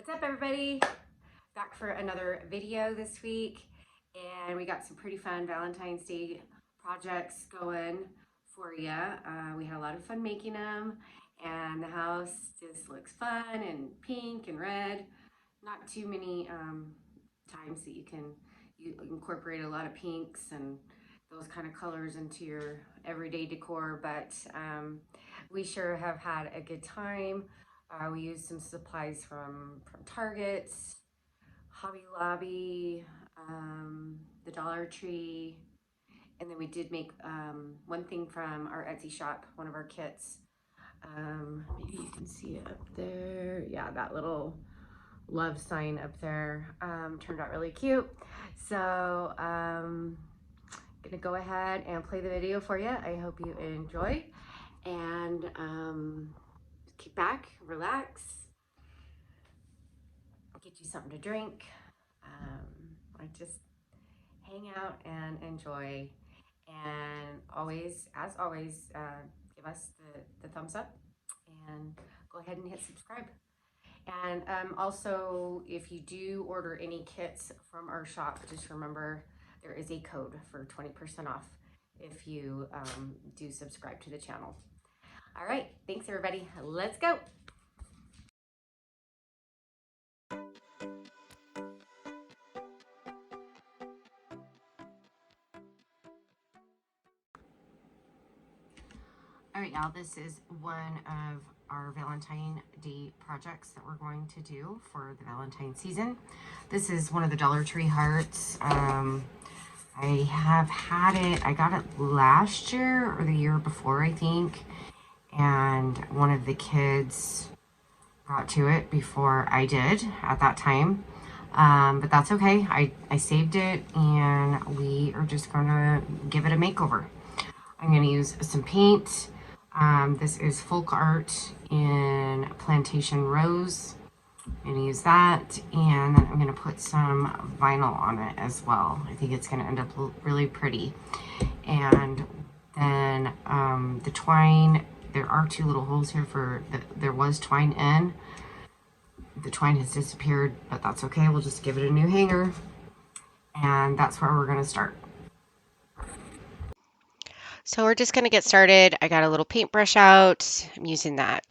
What's up, everybody? Back for another video this week, and we got some pretty fun Valentine's Day projects going for you. We had a lot of fun making them, and the house just looks fun and pink and red. Not too many times that you incorporate a lot of pinks and those kind of colors into your everyday decor, but we sure have had a good time. We used some supplies from Target, Hobby Lobby, the Dollar Tree, and then we did make one thing from our Etsy shop, one of our kits. Maybe you can see it up there. Yeah, that little love sign up there turned out really cute. So gonna go ahead and play the video for you. I hope you enjoy, and kick back, relax, get you something to drink. I just hang out and enjoy, and always, as always, give us the thumbs up and go ahead and hit subscribe. And also, if you do order any kits from our shop, just remember there is a code for 20% off if you do subscribe to the channel. All right, thanks everybody. Let's go. All right, y'all, this is one of our Valentine Day projects that we're going to do for the Valentine season. This is one of the Dollar Tree hearts. I have had it, I got it last year or the year before, I think, and one of the kids got to it before I did at that time. But that's okay. I saved it, and we are just gonna give it a makeover. I'm gonna use some paint. This is folk art in Plantation Rose. I'm gonna use that, and then I'm gonna put some vinyl on it as well. I think it's gonna end up really pretty. And then the twine, there are two little holes here there was twine in. The twine has disappeared, but that's okay. We'll just give it a new hanger, and that's where we're gonna start. So we're just gonna get started. I got a little paintbrush out. I'm using that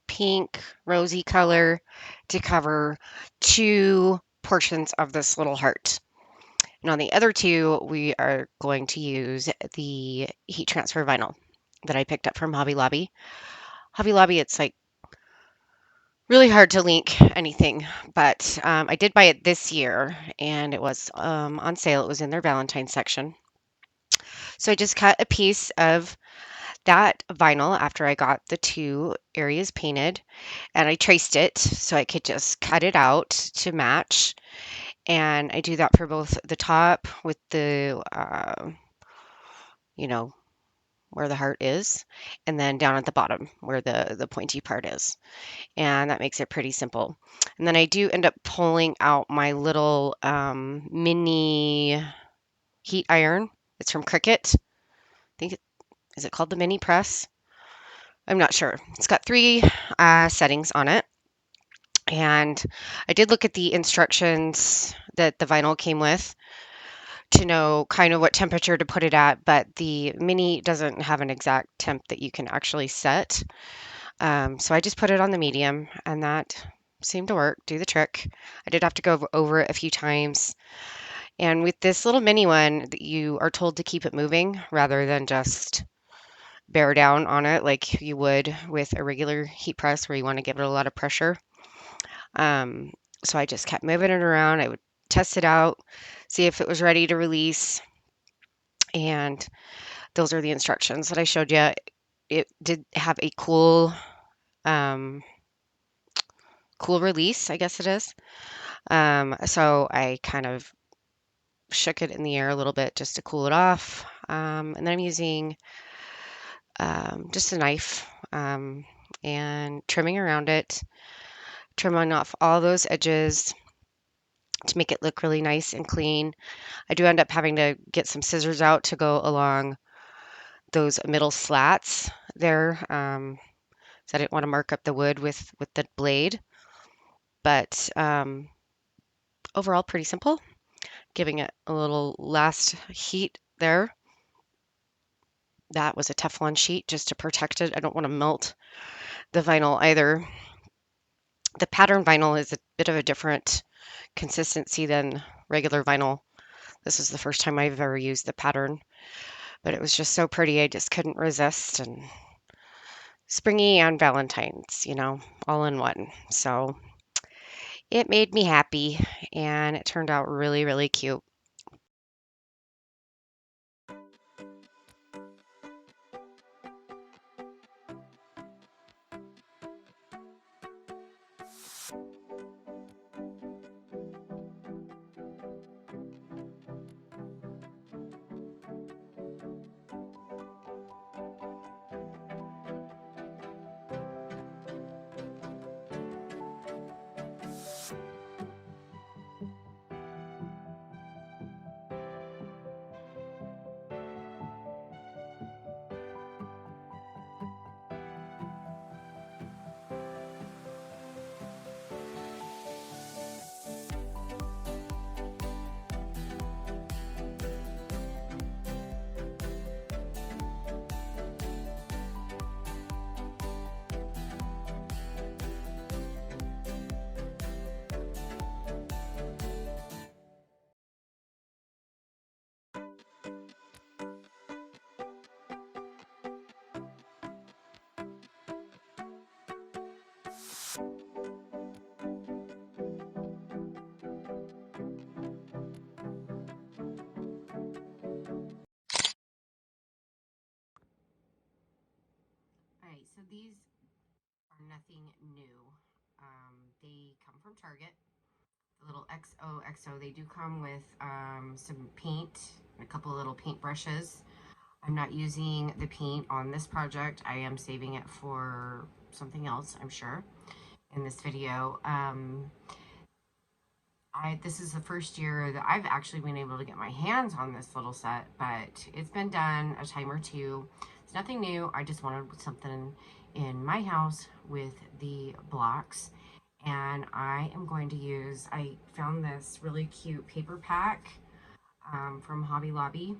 pink rosy color to cover two portions of this little heart. And on the other two, we are going to use the heat transfer vinyl that I picked up from Hobby Lobby. Hobby Lobby, it's like really hard to link anything, but I did buy it this year, and it was on sale. It was in their Valentine section. So I just cut a piece of that vinyl after I got the two areas painted, and I traced it so I could just cut it out to match. And I do that for both the top with the, where the heart is, and then down at the bottom where the pointy part is. And that makes it pretty simple. And then I do end up pulling out my little mini heat iron. It's from Cricut. Is it called the mini press? I'm not sure. It's got three settings on it. And I did look at the instructions that the vinyl came with to know kind of what temperature to put it at, but the mini doesn't have an exact temp that you can actually set. So I just put it on the medium, and that seemed to work, do the trick. I did have to go over it a few times. And with this little mini one, you are told to keep it moving rather than just bear down on it like you would with a regular heat press where you want to give it a lot of pressure. So I just kept moving it around. I would test it out, see if it was ready to release. And those are the instructions that I showed you. It did have a cool release, I guess it is. So I kind of shook it in the air a little bit just to cool it off. And then I'm using just a knife and trimming around it, trimming off all those edges to make it look really nice and clean. I do end up having to get some scissors out to go along those middle slats there, so I didn't want to mark up the wood with the blade. but overall pretty simple. Giving it a little last heat there. That was a Teflon sheet just to protect it. I don't want to melt the vinyl either. The pattern vinyl is a bit of a different consistency than regular vinyl. This is the first time I've ever used the pattern, but it was just so pretty. I just couldn't resist, and springy and Valentine's, all in one. So it made me happy and it turned out really, really cute. All right, so these are nothing new. They come from Target. The little XOXO. They do come with some paint and a couple of little paint brushes. I'm not using the paint on this project. I am saving it for something else, I'm sure, in this video. This is the first year that I've actually been able to get my hands on this little set, but it's been done a time or two. It's nothing new. I just wanted something in my house with the blocks, and I am going to use, I found this really cute paper pack from Hobby Lobby.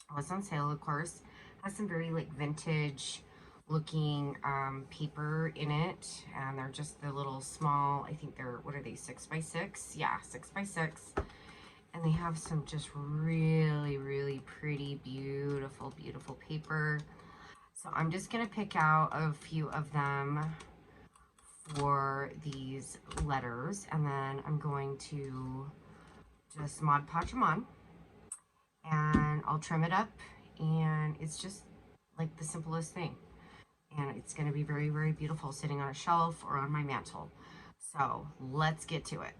It was on sale, of course. Has some very like vintage looking paper in it, and they're just the little small, I think they're, what are they, 6x6? Yeah, 6x6. And they have some just really, really pretty, beautiful, beautiful paper. So I'm just gonna pick out a few of them for these letters, and then I'm going to just Mod Podge them on, and I'll trim it up, and it's just like the simplest thing. And it's going to be very, very beautiful sitting on a shelf or on my mantle. So let's get to it.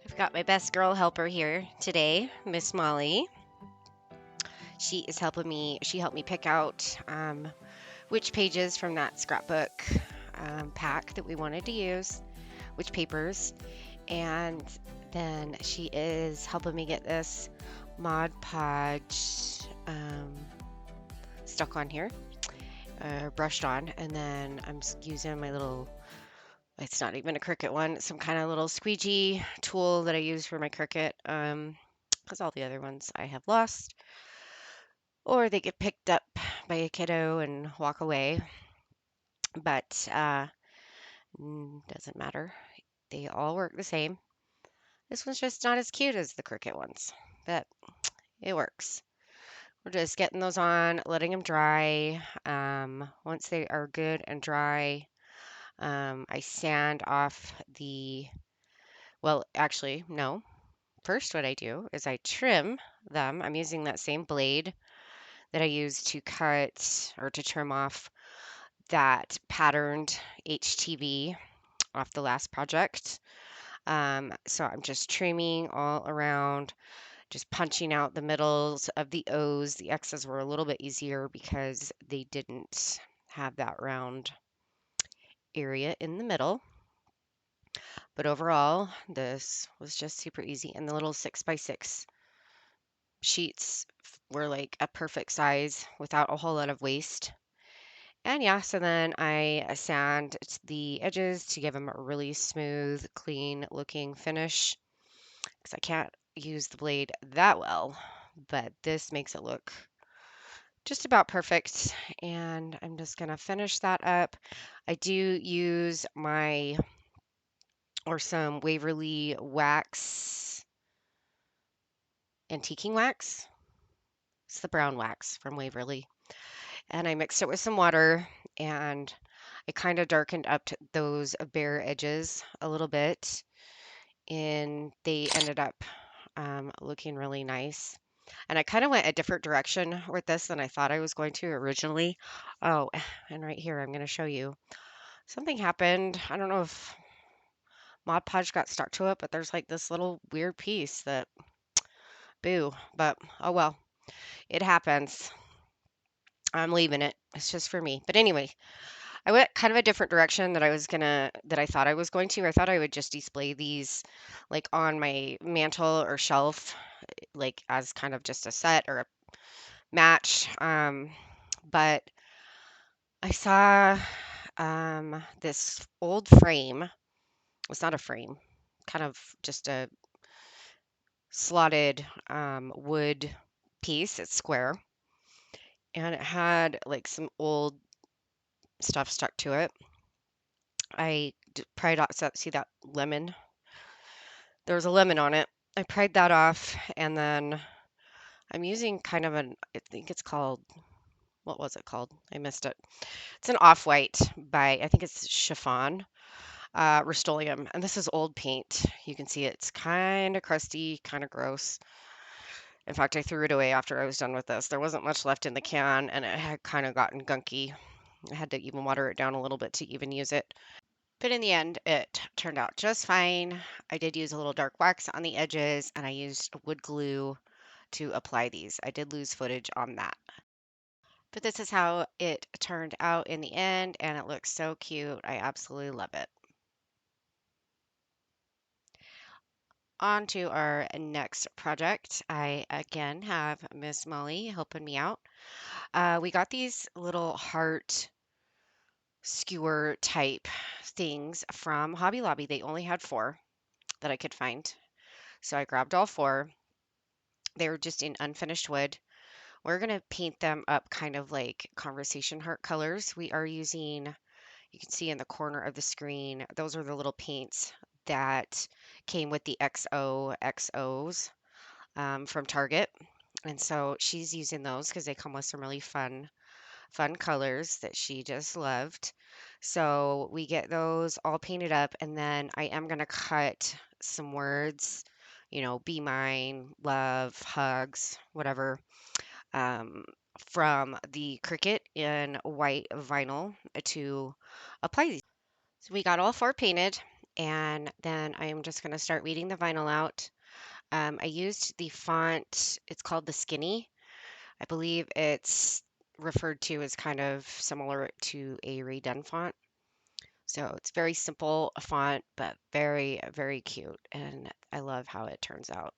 I've got my best girl helper here today, Miss Molly. She is helping me. She helped me pick out which pages from that scrapbook pack that we wanted to use, which papers, and then she is helping me get this Mod Podge stuck on here, brushed on, and then I'm using my little, it's not even a Cricut one, some kind of little squeegee tool that I use for my Cricut, because all the other ones I have lost, or they get picked up by a kiddo and walk away. But doesn't matter. They all work the same. This one's just not as cute as the Cricut ones, but it works. We're just getting those on, letting them dry. Once they are good and dry, I sand off well, actually, no. First, what I do is I trim them. I'm using that same blade that I use to cut or to trim off that patterned HTV off the last project. So I'm just trimming all around, just punching out the middles of the O's. The X's were a little bit easier because they didn't have that round area in the middle. But overall, this was just super easy. And the little 6x6 sheets were like a perfect size without a whole lot of waste. And yeah, so then I sand the edges to give them a really smooth, clean looking finish because I can't use the blade that well, but this makes it look just about perfect. And I'm just gonna finish that up. I do use some Waverly wax, antiquing wax. It's the brown wax from Waverly. And I mixed it with some water and I kind of darkened up those bare edges a little bit, and they ended up looking really nice. And I kind of went a different direction with this than I thought I was going to originally. Oh, and right here, I'm going to show you. Something happened. I don't know if Mod Podge got stuck to it, but there's like this little weird piece that, boo, but oh well, it happens. I'm leaving it. It's just for me. But anyway, I went kind of a different direction that I thought I was going to. I thought I would just display these like on my mantle or shelf, like as kind of just a set or a match. But I saw this old frame. It's not a frame, kind of just a slotted wood piece. It's square, and it had like some old stuff stuck to it. Pried off, see that lemon? There was a lemon on it. I pried that off, and then I'm using kind of I think it's called, what was it called? I missed it. It's an off-white by, I think it's chiffon, Rust-Oleum, and this is old paint. You can see it's kind of crusty, kind of gross. In fact, I threw it away after I was done with this. There wasn't much left in the can, and it had kind of gotten gunky. I had to even water it down a little bit to even use it. But in the end, it turned out just fine. I did use a little dark wax on the edges, and I used wood glue to apply these. I did lose footage on that. But this is how it turned out in the end, and it looks so cute. I absolutely love it. On to our next project. I again have Miss Molly helping me out. We got these little heart skewer type things from Hobby Lobby. They only had 4 that I could find. So I grabbed all 4. They were just in unfinished wood. We're going to paint them up kind of like conversation heart colors. We are using, you can see in the corner of the screen, those are the little paints that came with the XOXOs from Target. And so she's using those because they come with some really fun colors that she just loved. So we get those all painted up, and then I am going to cut some words, be mine, love, hugs, whatever, um, from the Cricut in white vinyl to apply these. So we got all 4 painted, and then I'm just going to start weeding the vinyl out. I used the font, it's called the Skinny. I believe it's referred to as kind of similar to a redone font. So it's very simple font, but very, very cute. And I love how it turns out.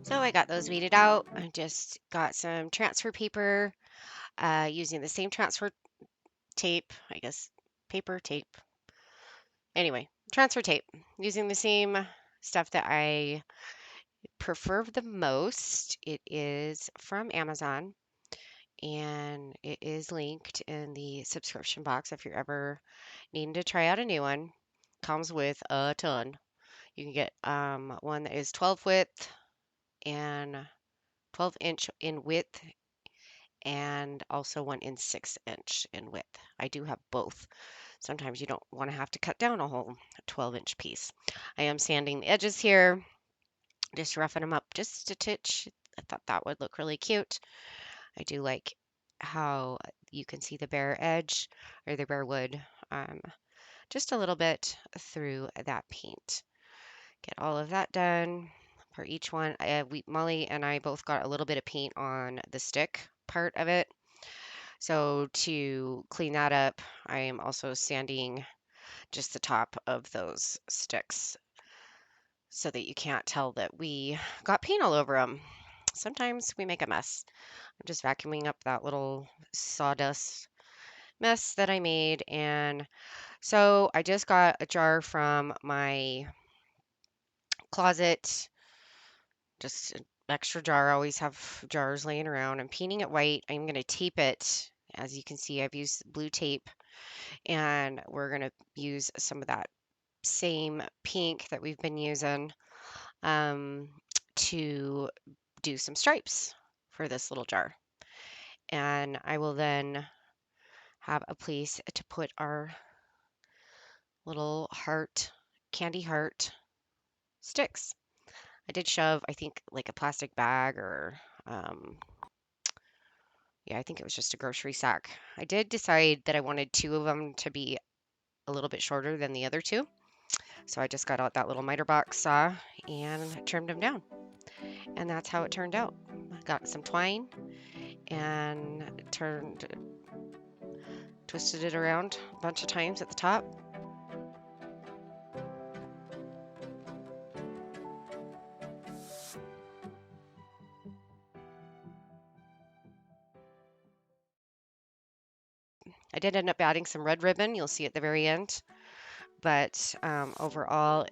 So I got those weeded out. I just got some transfer paper using the same transfer tape, I guess, paper tape. Anyway, transfer tape using the same stuff that I prefer the most. It is from Amazon and it is linked in the subscription box if you're ever needing to try out a new one. Comes with a ton. You can get one that is 12 width and 12-inch in width and also one in 6-inch in width. I do have both. Sometimes you don't want to have to cut down a whole 12-inch piece. I am sanding the edges here, just roughing them up just a titch. I thought that would look really cute. I do like how you can see the bare edge or the bare wood just a little bit through that paint. Get all of that done for each one. Molly and I both got a little bit of paint on the stick part of it. So to clean that up, I am also sanding just the top of those sticks so that you can't tell that we got paint all over them. Sometimes we make a mess. I'm just vacuuming up that little sawdust mess that I made. And so I just got a jar from my closet, just an extra jar. I always have jars laying around. I'm painting it white. I'm going to tape it. As you can see, I've used blue tape, and we're going to use some of that same pink that we've been using um, to do some stripes for this little jar. And I will then have a place to put our little heart, candy heart sticks. I did shove, I think, like a plastic bag or, yeah, I think it was just a grocery sack. I did decide that I wanted two of them to be a little bit shorter than the other two. So I just got out that little miter box saw and trimmed them down. And that's how it turned out. I got some twine and twisted it around a bunch of times at the top. I did end up adding some red ribbon. You'll see at the very end. But overall,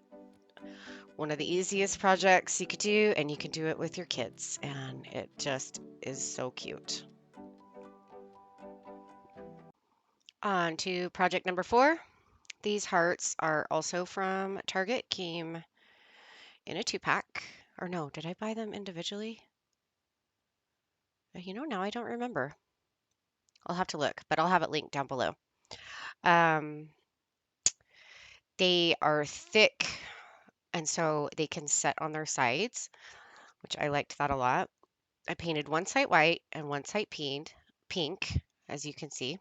one of the easiest projects you could do, and you can do it with your kids. And it just is so cute. On to project number 4. These hearts are also from Target, came in a 2-pack. Or no, did I buy them individually? Now I don't remember. I'll have to look, but I'll have it linked down below. Um, they are thick, and so they can set on their sides, which I liked that a lot. I painted one side white and one side pink, as you can see.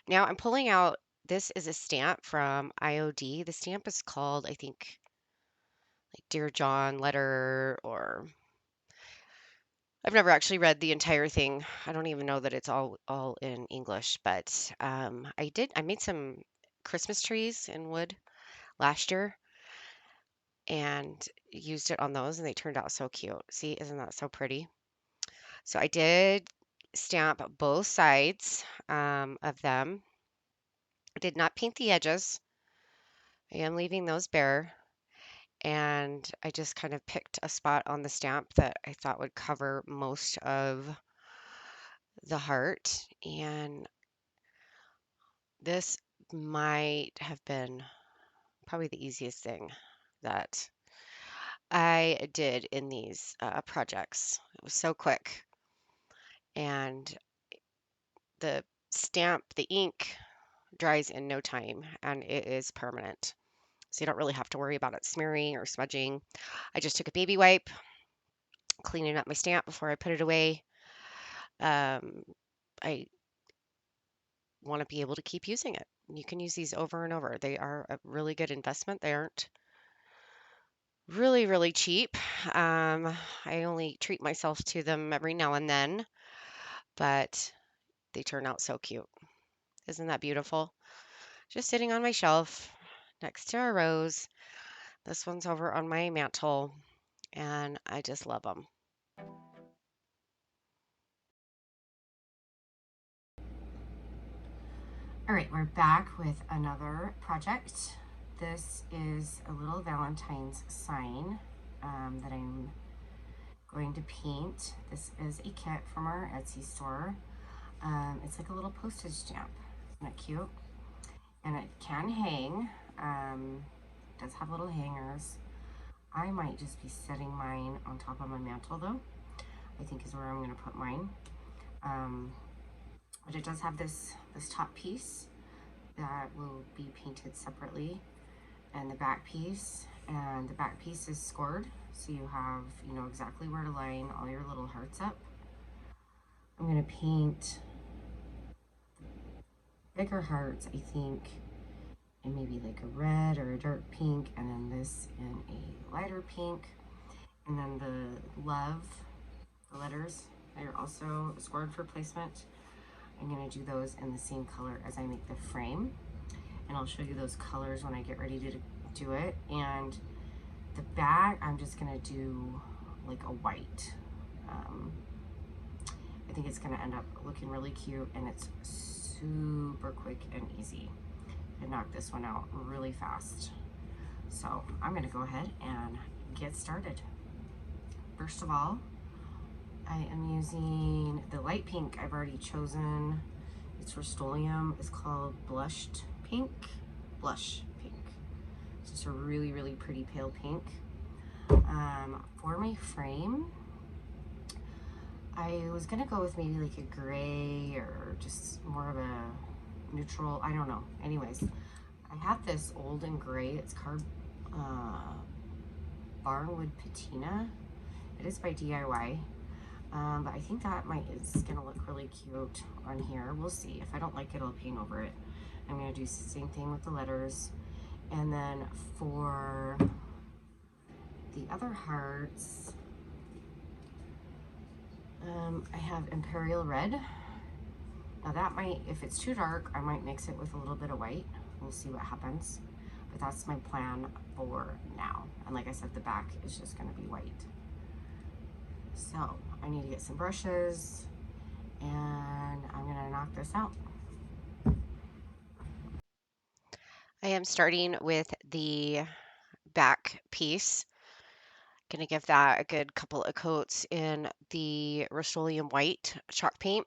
Now I'm pulling out, this is a stamp from IOD. The stamp is called, I think, like Dear John letter, or I've never actually read the entire thing. I don't even know that it's all in English, but I made some Christmas trees in wood last year and used it on those, and they turned out so cute. See, isn't that so pretty? So I did stamp both sides of them. I did not paint the edges. I am leaving those bare. And I just kind of picked a spot on the stamp that I thought would cover most of the heart. And this might have been probably the easiest thing that I did in these projects. It was so quick. And the stamp, the ink dries in no time and it is permanent. So you don't really have to worry about it smearing or smudging. I just took a baby wipe, cleaning up my stamp before I put it away. I want to be able to keep using it. You can use these over and over. They are a really good investment. They aren't really, really cheap. I only treat myself to them every now and then, but they turn out so cute. Isn't that beautiful? Just sitting on my shelf next to a rose. This one's over on my mantle, and I just love them. All right, we're back with another project. This is a little Valentine's sign that I'm going to paint. This is a kit from our Etsy store. It's like a little postage stamp. Isn't it cute? And it can hang. It does have little hangers. I might just be setting mine on top of my mantle though. I think is where I'm going to put mine. But it does have this top piece that will be painted separately, and the back piece. And the back piece is scored, so you have, you know, exactly where to line all your little hearts up. I'm going to paint bigger hearts, I think, in maybe like a red or a dark pink, and then this in a lighter pink. And then the love, the letters, they're also scored for placement. I'm going to do those in the same color as I make the frame, and I'll show you those colors when I get ready to do it. And the back, I'm just going to do like a white. I think it's going to end up looking really cute, and it's super quick and easy. I knocked this one out really fast. So I'm going to go ahead and get started. First of all, I am using the light pink I've already chosen. It's Rust-Oleum. It's called Blush Pink. It's just a really, really pretty pale pink. For my frame, I was gonna go with maybe like a gray or just more of a neutral, I don't know. Anyways, I have this old and gray. It's called Barnwood Patina. It is by DIY. But I think that is gonna look really cute on here. We'll see. If I don't like it, I'll paint over it. I'm gonna do the same thing with the letters. And then for the other hearts, I have Imperial Red. Now that might, if it's too dark, I might mix it with a little bit of white. We'll see what happens. But that's my plan for now. And like I said, the back is just gonna be white. So I need to get some brushes, and I'm gonna knock this out. I am starting with the back piece. Gonna give that a good couple of coats in the Rust-Oleum white chalk paint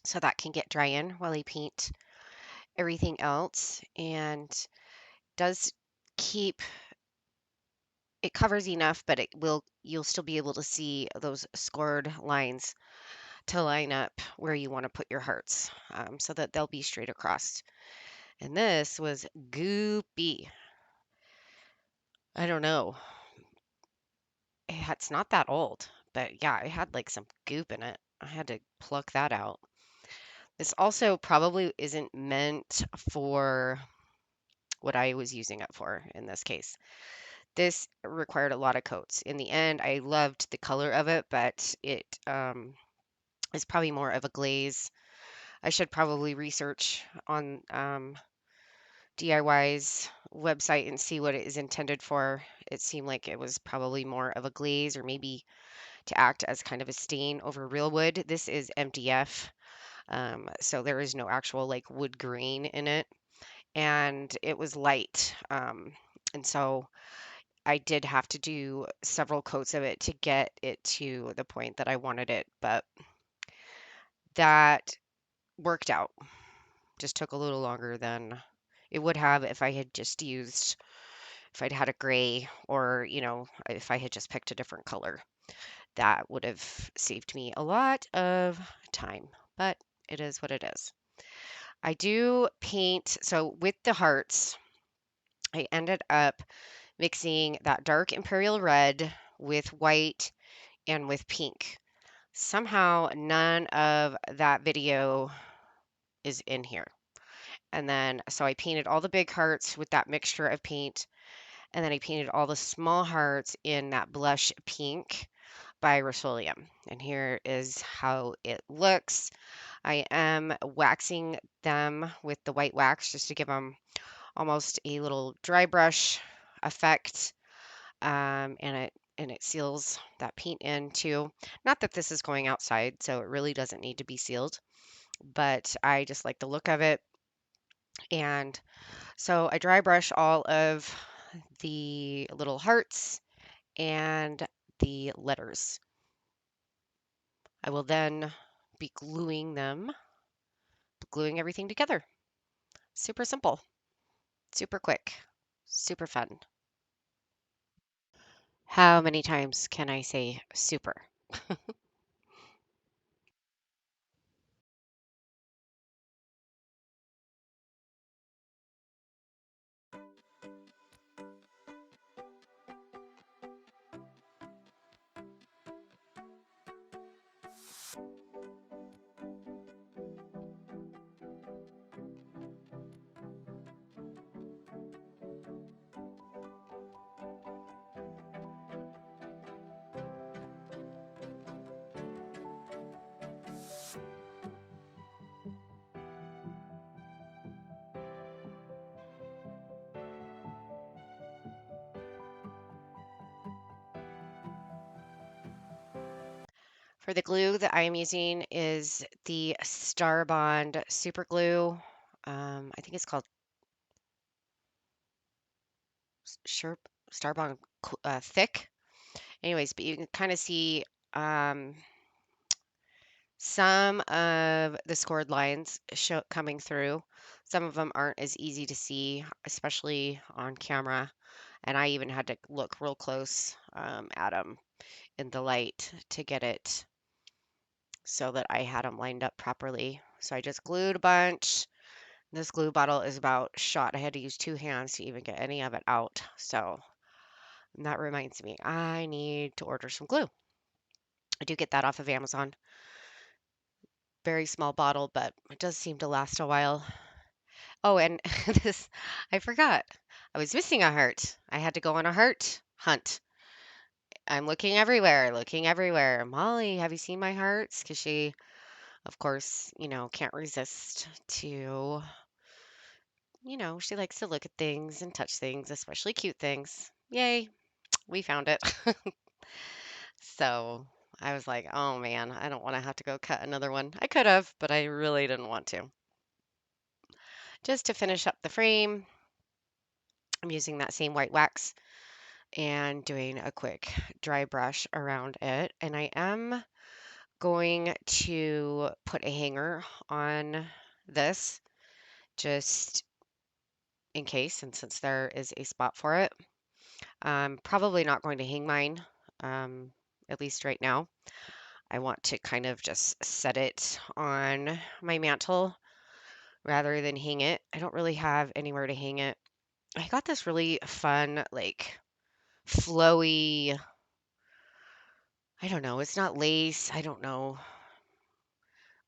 so that can get dry in while I paint everything else. And does keep it covers enough, but you'll still be able to see those scored lines to line up where you want to put your hearts, so that they'll be straight across. And this was goopy. I don't know. It's not that old, but yeah, it had like some goop in it. I had to pluck that out. This also probably isn't meant for what I was using it for in this case. This required a lot of coats. In the end, I loved the color of it, but it is probably more of a glaze. I should probably research on DIY's website and see what it is intended for. It seemed like it was probably more of a glaze or maybe to act as kind of a stain over real wood. This is MDF, so there is no actual like wood grain in it, and it was light. And so I did have to do several coats of it to get it to the point that I wanted it, but that worked out. Just took a little longer than it would have if I had just used, if I'd had a gray or, you know, if I had just picked a different color. That would have saved me a lot of time, but it is what it is. I do paint, so with the hearts, I ended up mixing that dark imperial red with white and with pink. Somehow none of that video is in here. And then, so I painted all the big hearts with that mixture of paint, and then I painted all the small hearts in that blush pink by Rust-Oleum. And here is how it looks. I am waxing them with the white wax just to give them almost a little dry brush effect. And and it seals that paint in too. Not that this is going outside, so it really doesn't need to be sealed, but I just like the look of it. And so I dry brush all of the little hearts and the letters. I will then be gluing everything together. Super simple, super quick, super fun. How many times can I say super? For the glue that I am using is the Star Bond Super Glue. I think it's called Sharp Star Bond Thick. Anyways, but you can kind of see um, some of the scored lines coming through. Some of them aren't as easy to see, especially on camera. And I even had to look real close at them in the light to get it so that I had them lined up properly. So I just glued a bunch. This glue bottle is about shot. I had to use 2 hands to even get any of it out. So that reminds me, I need to order some glue. I do get that off of Amazon. Very small bottle, but it does seem to last a while. Oh, and this, I forgot. I was missing a heart. I had to go on a heart hunt. I'm looking everywhere, looking everywhere. Molly, have you seen my hearts? Because she, of course, can't resist to, she likes to look at things and touch things, especially cute things. Yay, we found it. So I was like, oh man, I don't want to have to go cut another one. I could have, but I really didn't want to. Just to finish up the frame, I'm using that same white wax and doing a quick dry brush around it. And I am going to put a hanger on this just in case, and since there is a spot for it. I'm probably not going to hang mine, um, at least right now. I want to kind of just set it on my mantle rather than hang it. I don't really have anywhere to hang it. I got this really fun, like flowy, I don't know, it's not lace, I don't know,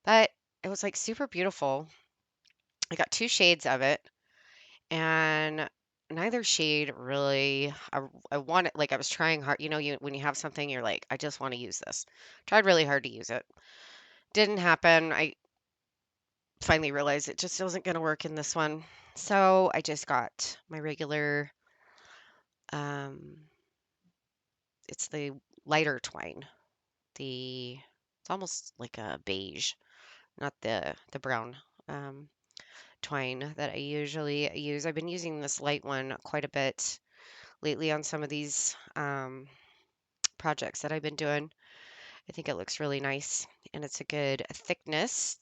but it was like super beautiful. I got 2 shades of it, and neither shade really, I wanted, like I was trying hard, when you have something, you're like, I just want to use this. Tried really hard to use it. Didn't happen. I finally realized it just wasn't going to work in this one. So I just got my regular, um, it's the lighter twine. It's almost like a beige, not the brown twine that I usually use. I've been using this light one quite a bit lately on some of these projects that I've been doing. I think it looks really nice and it's a good thickness.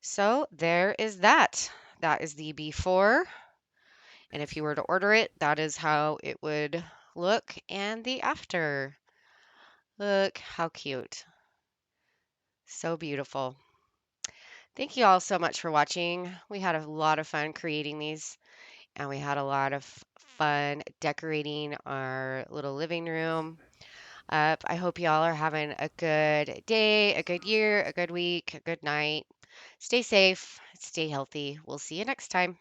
So there is that. That is the before. And if you were to order it, that is how it would look. And the after. Look how cute. So beautiful. Thank you all so much for watching. We had a lot of fun creating these, and we had a lot of fun decorating our little living room up. I hope y'all are having a good day, a good year, a good week, a good night. Stay safe, stay healthy. We'll see you next time.